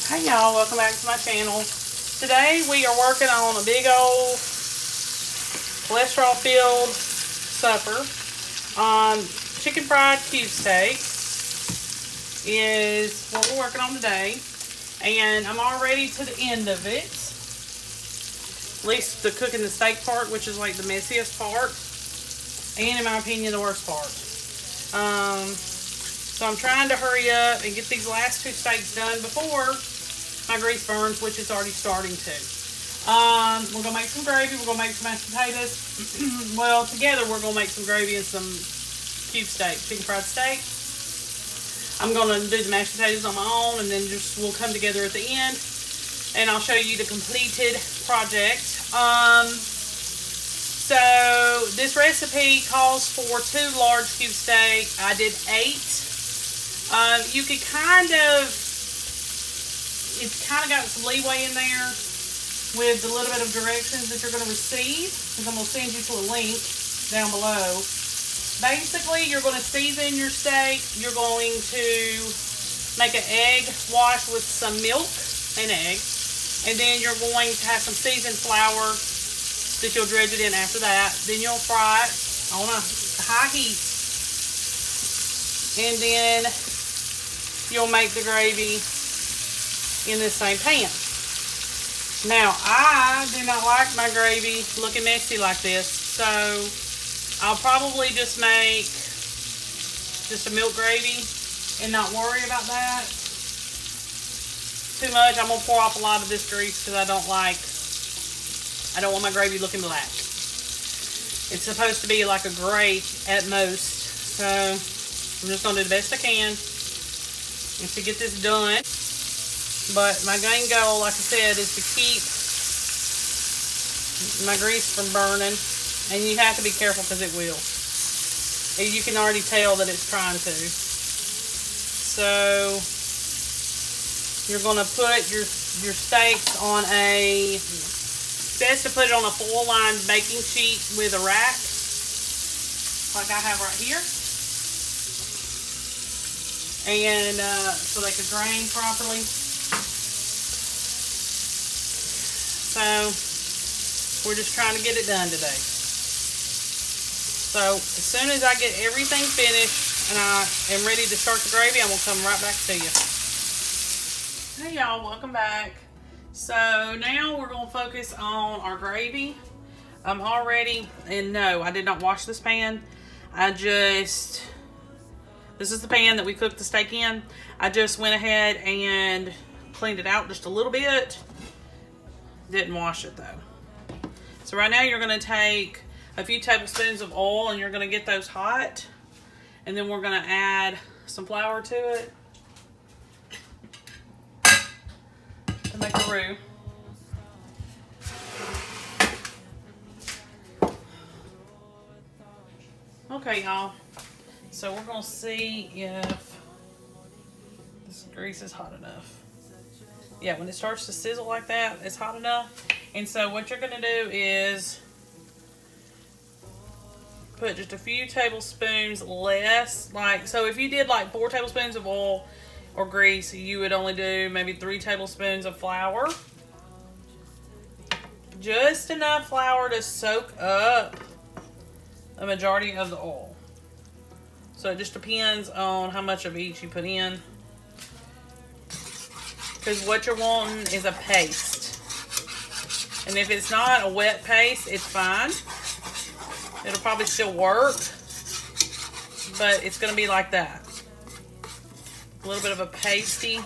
Hey y'all, welcome back to my channel. Today we are working on a big old cholesterol filled supper. Chicken fried cube steak is what we're working on today. And I'm already to the end of it. At least the cooking the steak part, which is like the messiest part. And in my opinion, the worst part. So I'm trying to hurry up and get these last two steaks done before my grease burns, which is already starting to. We're going to make some gravy. We're going to make some mashed potatoes. Well, together we're going to make some gravy and some cube steak, chicken fried steak. I'm going to do the mashed potatoes on my own, and then just we'll come together at the end, and I'll show you the completed project. So this recipe calls for 2 large cube steak. I did 8. You could it's kind of got some leeway in there with the little bit of directions that you're going to receive, because I'm going to send you to a link down below. Basically, you're going to season your steak. You're going to make an egg wash with some milk and egg, and then you're going to have some seasoned flour that you'll dredge it in after that. Then you'll fry it on a high heat, and then you'll make the gravy in this same pan. Now, I do not like my gravy looking messy like this, so I'll probably just make just a milk gravy and not worry about that too much. I'm gonna pour off a lot of this grease because I don't want my gravy looking black. It's supposed to be like a gray at most, so I'm just gonna do the best I can to get this done. But my main goal, like I said, is to keep my grease from burning. And you have to be careful because it will. And you can already tell that it's trying to. So you're going to put your steaks on it's best to put it on a foil-lined baking sheet with a rack, like I have right here. And so they can drain properly. So we're just trying to get it done today. So as soon as I get everything finished and I am ready to start the gravy, I'm going to come right back to you. Hey y'all, welcome back. So now we're going to focus on our gravy. I'm already, and no, I did not wash this pan. This is the pan that we cooked the steak in. I just went ahead and cleaned it out just a little bit. Didn't wash it though. So right now you're going to take a few tablespoons of oil and you're going to get those hot. And then we're going to add some flour to it to make a roux. Okay, y'all. So we're going to see if this grease is hot enough. Yeah, when it starts to sizzle like that, it's hot enough. And so what you're going to do is put just a few tablespoons less. So if you did like 4 tablespoons of oil or grease, you would only do maybe 3 tablespoons of flour. Just enough flour to soak up a majority of the oil. So it just depends on how much of each you put in. Because what you're wanting is a paste. And if it's not a wet paste, it's fine. It'll probably still work. But it's going to be like that. A little bit of a pasty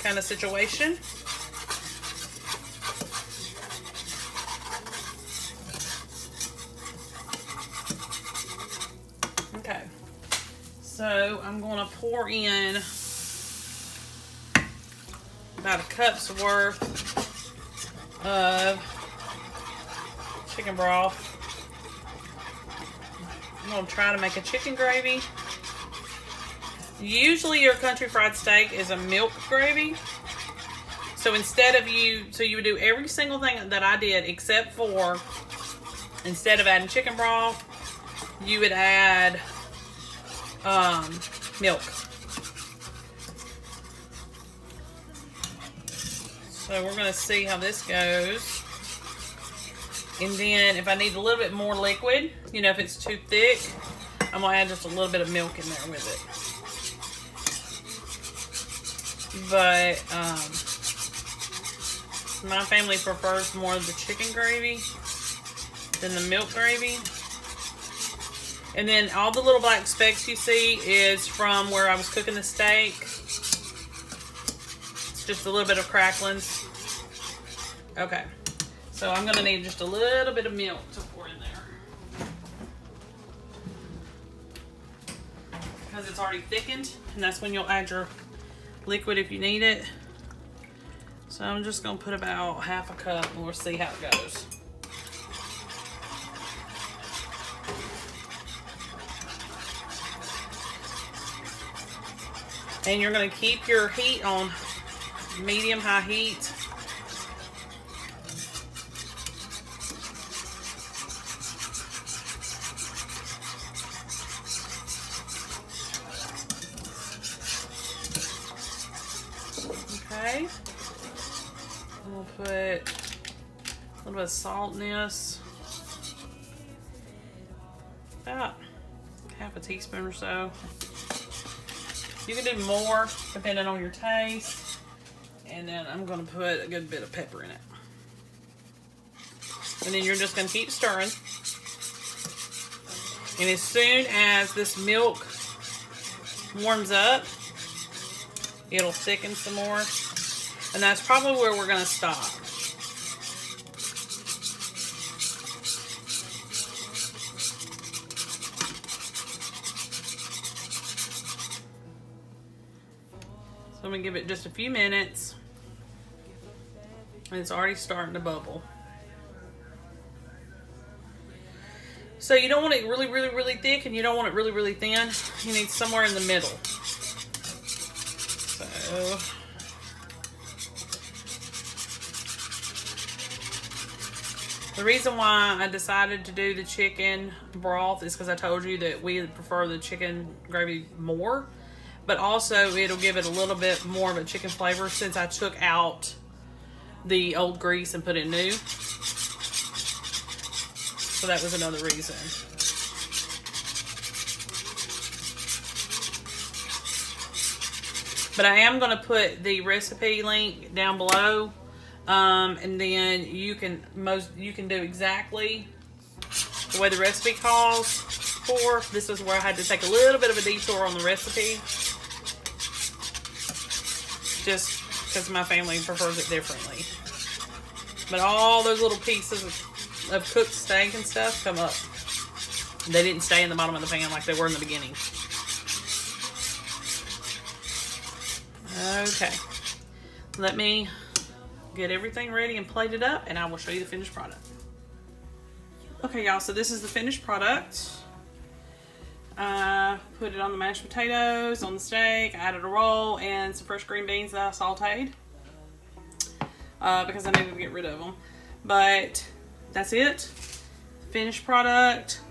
kind of situation. Okay. So I'm going to pour in about a cup's worth of chicken broth. I'm going to try to make a chicken gravy. Usually your country fried steak is a milk gravy. So you would do every single thing that I did except for, instead of adding chicken broth, you would add milk. So we're gonna see how this goes. And then if I need a little bit more liquid, you know, if it's too thick, I'm gonna add just a little bit of milk in there with it. But my family prefers more of the chicken gravy than the milk gravy. And then all the little black specks you see is from where I was cooking the steak. It's just a little bit of cracklings. Okay, so I'm gonna need just a little bit of milk to pour in there, because it's already thickened, and that's when you'll add your liquid if you need it. So I'm just gonna put about half a cup and we'll see how it goes. And you're gonna keep your heat on medium-high heat. Okay. We'll put a little bit of salt in this. About half a teaspoon or so. You can do more depending on your taste. And then I'm going to put a good bit of pepper in it. And then you're just going to keep stirring. And as soon as this milk warms up, it'll thicken some more. And that's probably where we're going to stop. So I'm going to give it just a few minutes. And it's already starting to bubble. So you don't want it really, really, really thick, and you don't want it really, really thin. You need somewhere in the middle. So the reason why I decided to do the chicken broth is because I told you that we prefer the chicken gravy more. But also it'll give it a little bit more of a chicken flavor since I took out the old grease and put in new. So that was another reason. But I am going to put the recipe link down below. And then you can do exactly the way the recipe calls for. This is where I had to take a little bit of a detour on the recipe, just because my family prefers it differently. But all those little pieces of cooked steak and stuff come up. They didn't stay in the bottom of the pan like they were in the beginning. Okay, let me get everything ready and plated up, and I will show you the finished product. Okay, y'all, so this is the finished product. Put it on the mashed potatoes, on the steak. I added a roll and some fresh green beans that I sauteed because I needed to get rid of them. But that's it. Finished product.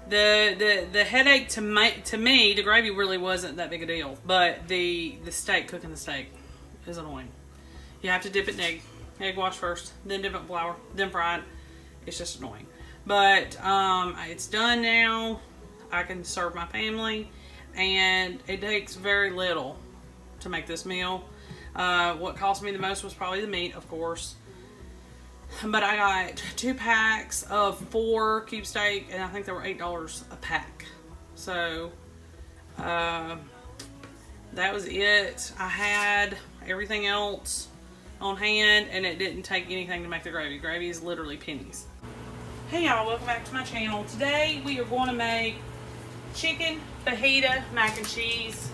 The headache to me, the gravy really wasn't that big a deal, but the steak, cooking the steak, is annoying. You have to dip it in egg wash first, then dip it in flour, then fry it. It's just annoying. But it's done now. I can serve my family, and it takes very little to make this meal. What cost me the most was probably the meat, of course. But I got 2 packs of 4 cube steak, and I think they were $8 a pack. So that was it. I had everything else on hand, and it didn't take anything to make the gravy. Gravy is literally pennies. Hey y'all, welcome back to my channel. Today we are going to make chicken fajita mac and cheese.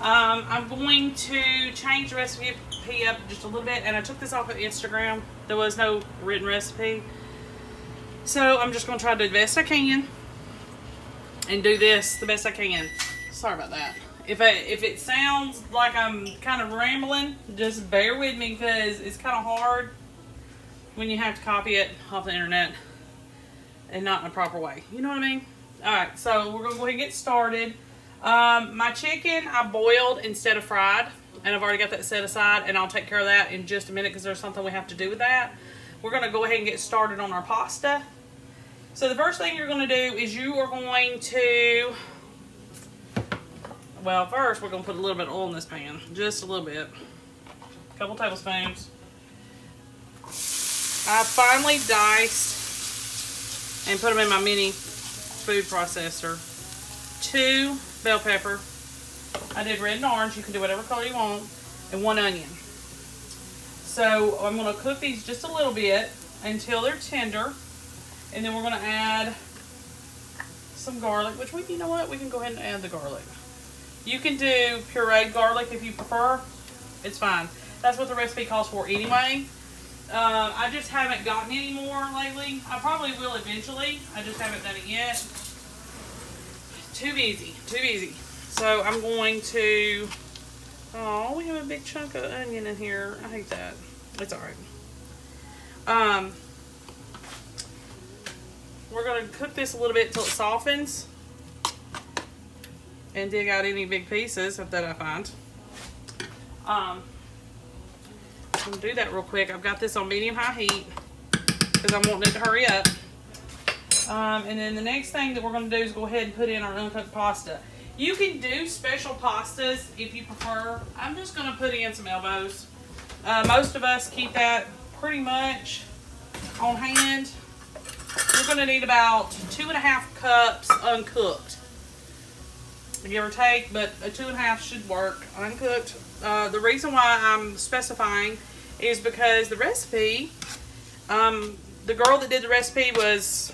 I'm going to change the recipe up just a little bit, and I took this off of Instagram. There was no written recipe, so I'm just going to try to do the best I can and do this the best I can. Sorry about that. If it sounds like I'm kind of rambling, just bear with me, because it's kind of hard when you have to copy it off the internet and not in a proper way. You know what I mean? Alright, so we're going to go ahead and get started. My chicken I boiled instead of fried. and I've already got that set aside, and I'll take care of that in just a minute because there's something we have to do with that. We're going to go ahead and get started on our pasta. So the first thing you're going to do is you are going to, well, first we're going to put a little bit of oil in this pan, just a little bit, a couple tablespoons. I finely diced and put them in my mini food processor. 2 bell pepper. I did red and orange. You can do whatever color you want. And 1 onion. So I'm going to cook these just a little bit until they're tender. And then we're going to add some garlic, which you know what? We can go ahead and add the garlic. You can do pureed garlic if you prefer. It's fine. That's what the recipe calls for anyway. I just haven't gotten any more lately. I probably will eventually. I just haven't done it yet. Too busy. Too busy. So I'm going to, oh, we have a big chunk of onion in here. I hate that. It's alright. We're going to cook this a little bit until it softens. And dig out any big pieces that I find. I'm going to do that real quick. I've got this on medium-high heat because I'm wanting it to hurry up. And then the next thing that we're going to do is go ahead and put in our uncooked pasta. You can do special pastas if you prefer. I'm just going to put in some elbows. Most of us keep that pretty much on hand. We're going to need about 2.5 cups uncooked. Give or take, but a 2.5 should work uncooked. The reason why I'm specifying is because the recipe, the girl that did the recipe was,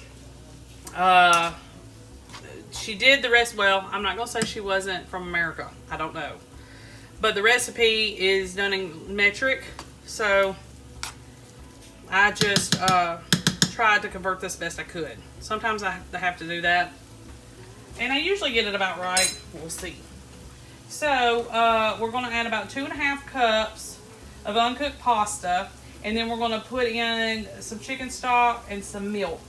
she did the rest. Well, I'm not going to say she wasn't from America. I don't know. But the recipe is done in metric. So I just tried to convert this best I could. Sometimes I have to do that. And I usually get it about right. We'll see. So we're going to add about 2.5 cups of uncooked pasta. And then we're going to put in some chicken stock and some milk.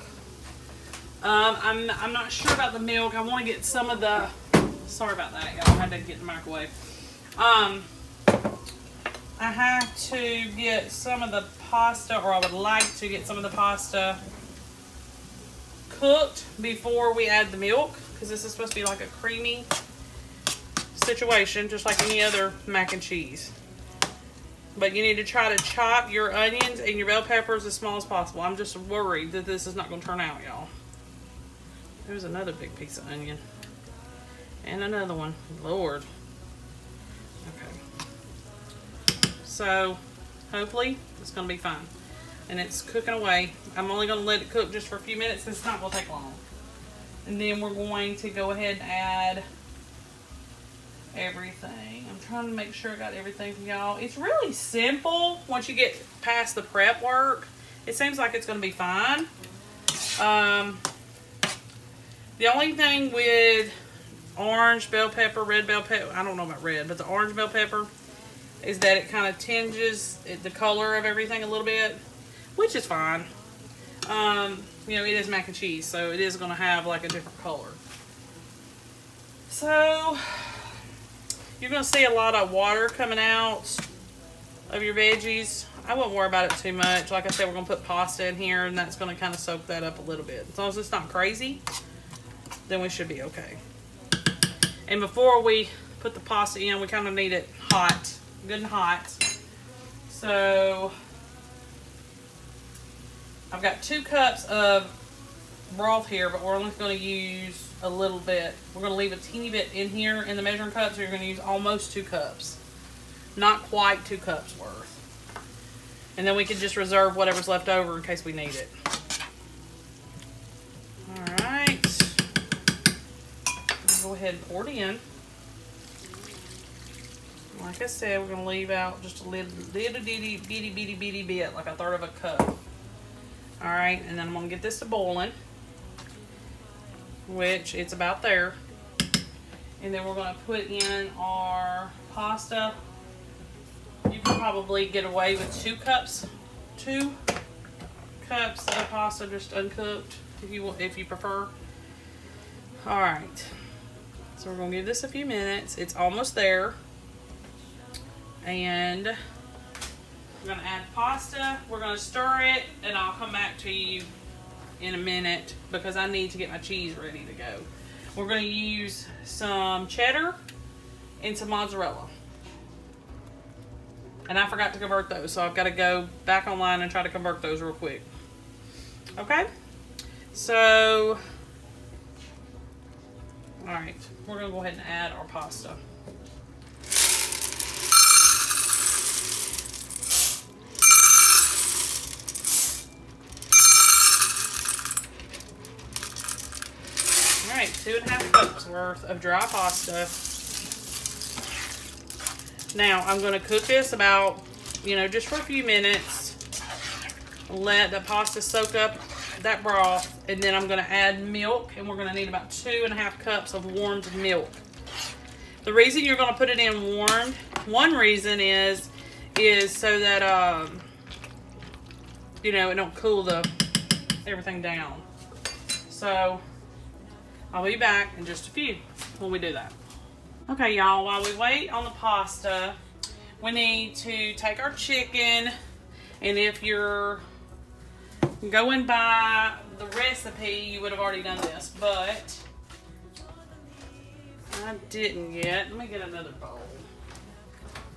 I'm not sure about the milk. I want to get some of the, sorry about that, y'all. I had to get in the microwave. I have to get some of the pasta, or I would like to get some of the pasta cooked before we add the milk, because this is supposed to be like a creamy situation, just like any other mac and cheese. But you need to try to chop your onions and your bell peppers as small as possible. I'm just worried that this is not going to turn out, y'all. There's another big piece of onion. And another one. Lord. Okay. So, hopefully, it's going to be fine. And it's cooking away. I'm only going to let it cook just for a few minutes. It's not going to take long. And then we're going to go ahead and add everything. I'm trying to make sure I got everything for y'all. It's really simple once you get past the prep work. It seems like it's going to be fine. The only thing with orange bell pepper, red bell pepper, I don't know about red, but the orange bell pepper is that it kind of tinges the color of everything a little bit, which is fine. You know, it is mac and cheese, so it is going to have like a different color. So you're going to see a lot of water coming out of your veggies. I wouldn't worry about it too much. Like I said, we're going to put pasta in here, and that's going to kind of soak that up a little bit. As long as it's not crazy, then we should be okay. And before we put the pasta in, we kind of need it hot, good and hot. So I've got 2 cups of broth here, but we're only going to use a little bit. We're going to leave a teeny bit in here in the measuring cup, so you're going to use almost 2 cups. Not quite 2 cups worth. And then we can just reserve whatever's left over in case we need it. Alright. Go ahead and pour it in. Like I said, we're going to leave out just a little bitty bit, like 1/3 of a cup. Alright, and then I'm going to get this to boiling, which it's about there. And then we're going to put in our pasta. You can probably get away with 2 cups of pasta just uncooked if you prefer. Alright, so we're going to give this a few minutes. It's almost there. And I'm gonna add pasta. We're gonna stir it, and I'll come back to you in a minute because I need to get my cheese ready to go. We're gonna use some cheddar and some mozzarella. And I forgot to convert those, so I've got to go back online and try to convert those real quick. Okay? So, all right, we're gonna go ahead and add our pasta. All right, 2.5 cups worth of dry pasta. Now, I'm going to cook this about, just for a few minutes. Let the pasta soak up that broth. And then I'm going to add milk. And we're going to need about 2.5 cups of warmed milk. The reason you're going to put it in warmed, one reason is so that, it don't cool everything down. So, I'll be back in just a few when we do that. Okay, y'all, while we wait on the pasta, we need to take our chicken, and if you're going by the recipe, you would have already done this, but I didn't yet. Let me get another bowl.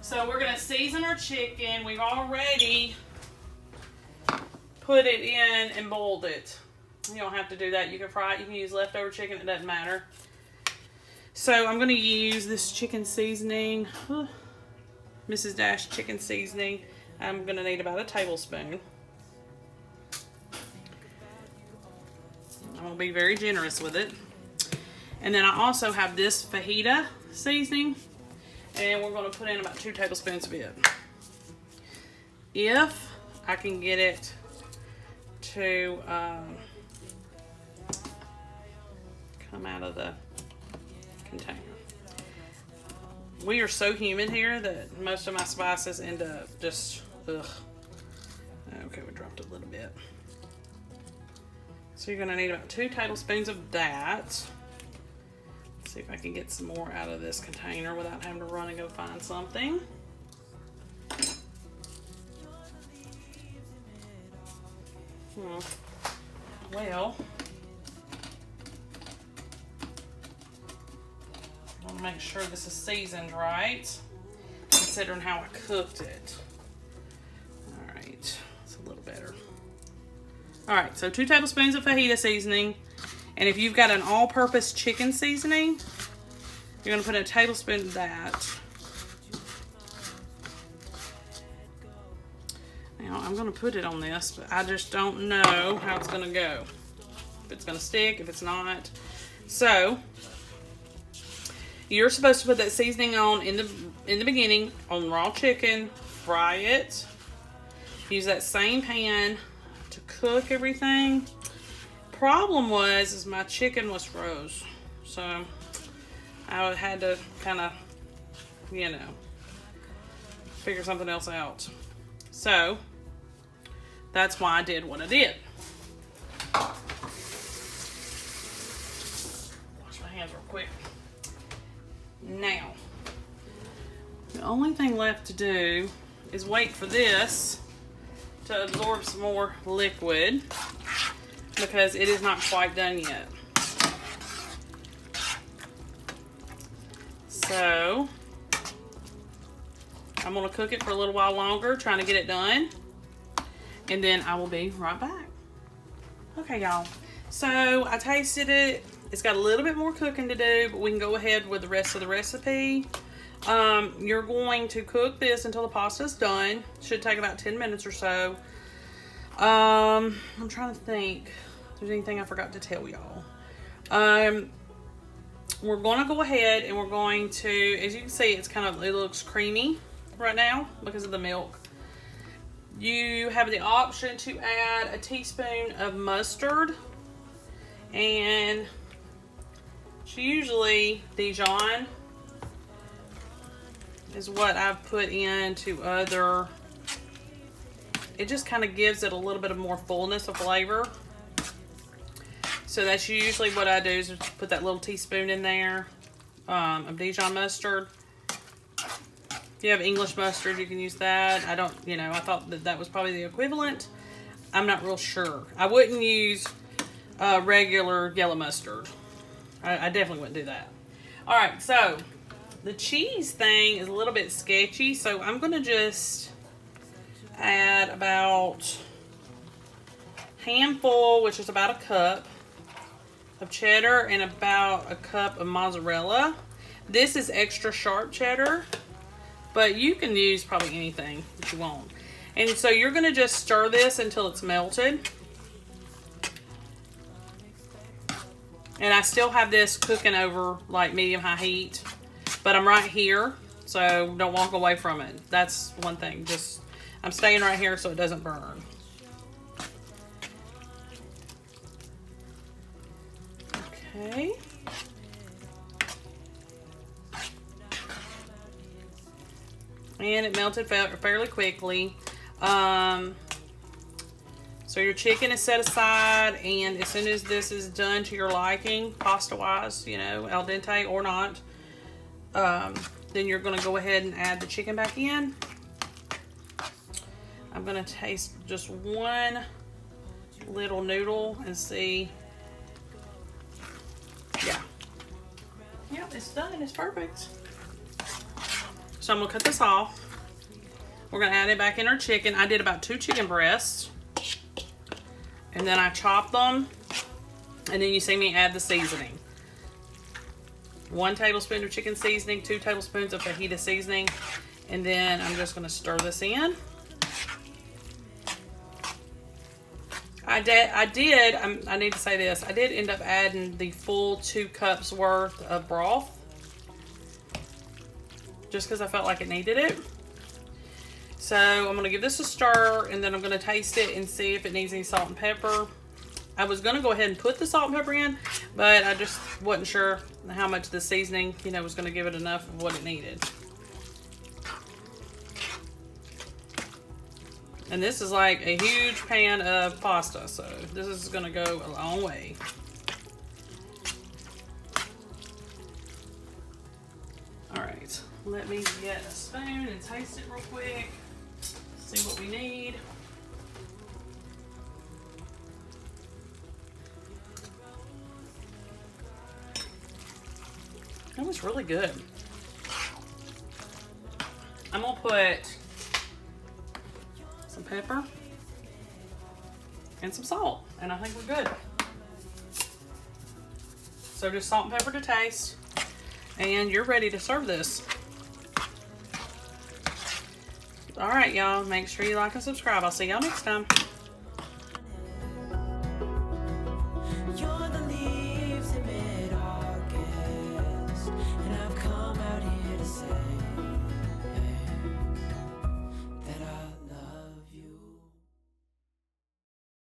So we're going to season our chicken. We've already put it in and boiled it. You don't have to do that. You can fry it. You can use leftover chicken. It doesn't matter. So I'm going to use this chicken seasoning, Mrs. Dash chicken seasoning. I'm going to need about a tablespoon. I'm going to be very generous with it. And then I also have this fajita seasoning, and we're going to put in about 2 tablespoons of it. If I can get it to come out of the container. We are so humid here that most of my spices end up just, ugh. Okay, we dropped a little bit. So you're gonna need about 2 tablespoons of that. Let's see if I can get some more out of this container without having to run and go find something. Well, I want to make sure this is seasoned right, considering how I cooked it. All right, it's a little better. All right, so 2 tablespoons of fajita seasoning, and if you've got an all-purpose chicken seasoning, you're going to put a tablespoon of that. Now, I'm going to put it on this, but I just don't know how it's going to go. If it's going to stick, if it's not. So, you're supposed to put that seasoning on in the beginning on raw chicken, fry it, use that same pan to cook everything. Problem is my chicken was froze, so I had to kind of, figure something else out. So that's why I did what I did. Wash my hands real quick. Now, the only thing left to do is wait for this to absorb some more liquid because it is not quite done yet. So, I'm going to cook it for a little while longer, trying to get it done. And then I will be right back. Okay, y'all. So, I tasted it. It's got a little bit more cooking to do, but we can go ahead with the rest of the recipe. You're going to cook this until the pasta's done. Should take about 10 minutes or so. I'm trying to think if there's anything I forgot to tell y'all. We're going to go ahead and we're going to, as you can see, it looks creamy right now because of the milk. You have the option to add a teaspoon of mustard, and it's usually Dijon is what I've put into other. It just kind of gives it a little bit of more fullness of flavor. So that's usually what I do, is just put that little teaspoon in there of Dijon mustard. If you have English mustard, you can use that. I don't, you know, I thought that that was probably the equivalent. I'm not real sure. I wouldn't use regular yellow mustard. I definitely wouldn't do that. All right, so the cheese thing is a little bit sketchy, so I'm going to just add about a handful, which is about a cup of cheddar, and about a cup of mozzarella. This is extra sharp cheddar, but you can use probably anything that you want. And so you're going to just stir this until it's melted. And I still have this cooking over like medium-high heat, but I'm right here, so don't walk away from it. That's one thing. Just, I'm staying right here so it doesn't burn. Okay. And it melted fairly quickly. So your chicken is set aside, and as soon as this is done to your liking, pasta-wise, you know, al dente or not, then you're going to go ahead and add the chicken back in. I'm going to taste just one little noodle and see. Yeah. Yep, it's done. It's perfect. So I'm going to cut this off. We're going to add it back in our chicken. I did about 2 chicken breasts. And then I chop them. And then you see me add the seasoning. 1 tablespoon of chicken seasoning, 2 tablespoons of fajita seasoning. And then I'm just going to stir this in. I need to say this. I did end up adding the full 2 cups worth of broth. Just because I felt like it needed it. So I'm going to give this a stir, and then I'm going to taste it and see if it needs any salt and pepper. I was going to go ahead and put the salt and pepper in, but I just wasn't sure how much the seasoning, you know, was going to give it enough of what it needed. And this is like a huge pan of pasta, so this is going to go a long way. All right, let me get a spoon and taste it real quick. See what we need. That was really good. I'm gonna put some pepper and some salt, and I think we're good. So just salt and pepper to taste, and you're ready to serve this. All right, y'all, make sure you like and subscribe. I'll see y'all next time.